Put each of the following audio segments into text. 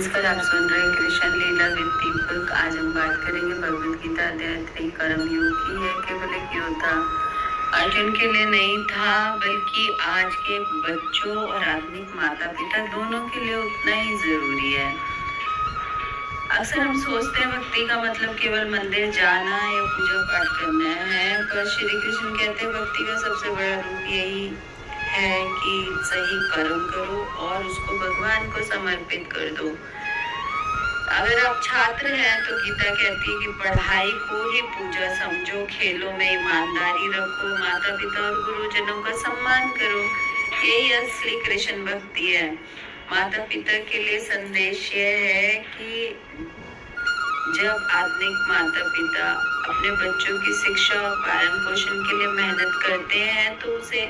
नमस्कार, आप सुन रहे हैं कृष्ण लीला विद दीपक। आज हम बात करेंगे भगवद गीता अध्याय 3 कर्म योग की। है केवल एक योद्धा अर्जुन के लिए नहीं था, बल्कि आज के बच्चों और आधुनिक माता पिता दोनों के लिए उतना ही जरूरी है। अक्सर हम सोचते हैं भक्ति का मतलब केवल मंदिर जाना या पूजा पाठ करना है, पर श्री कृष्ण कहते हैं भक्ति का सबसे बड़ा रूप यही है कि सही कर्म करो और उसको भगवान को समर्पित कर दो। अगर आप छात्र हैं तो गीता कहती है कि पढ़ाई को ही पूजा समझो, खेलों में ईमानदारी रखो, माता पिता और गुरुजनों का सम्मान करो। यही असली कृष्ण भक्ति है। माता पिता के लिए संदेश यह है कि जब आधुनिक माता पिता अपने बच्चों की शिक्षा और पालन पोषण के लिए मेहनत करते हैं तो उसे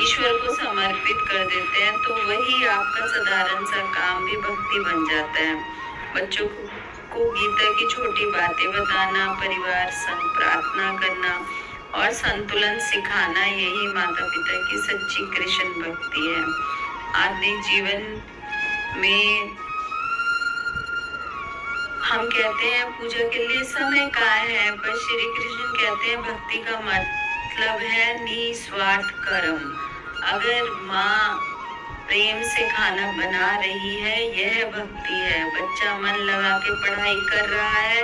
ईश्वर को समर्पित कर देते हैं, तो वही आपका साधारण सा काम भी भक्ति बन जाता है। बच्चों को गीता की छोटी बातें बताना, परिवार संग प्रार्थना करना और संतुलन सिखाना, यही माता पिता की सच्ची कृष्ण भक्ति है। आधुनिक जीवन में हम कहते हैं पूजा के लिए समय कहाँ है, पर श्री कृष्ण कहते हैं भक्ति का मतलब है निस्वार्थ कर्म। अगर माँ प्रेम से खाना बना रही है, यह भक्ति है। बच्चा मन लगा के पढ़ाई कर रहा है,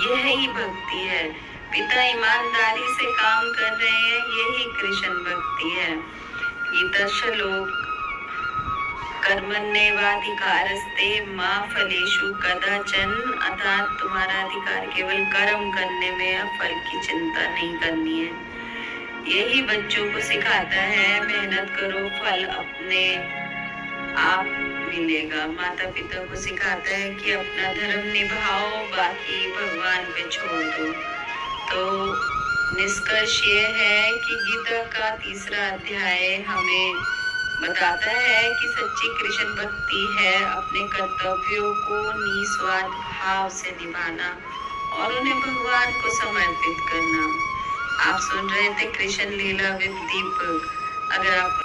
यह ही भक्ति है। पिता ईमानदारी से काम कर रहे हैं, यही कृष्ण भक्ति है। गीता श्लोक कर्मण्येवाधिकारस्ते मा फलेषु कदाचन, अर्थात तुम्हारा अधिकार केवल कर्म करने में है, फल की चिंता नहीं करनी है। यही बच्चों को सिखाता है मेहनत करो, फल अपने आप मिलेगा। माता पिता को सिखाता है कि अपना धर्म निभाओ, बाकी भगवान पे छोड़ दो। तो निष्कर्ष ये है कि गीता का तीसरा अध्याय हमें बताता है कि सच्ची कृष्ण भक्ति है अपने कर्तव्यों को निस्वार्थ भाव से निभाना और उन्हें भगवान को समर्पित करना। आप सुन रहे थे कृष्ण लीला विद दीपक। अगर आप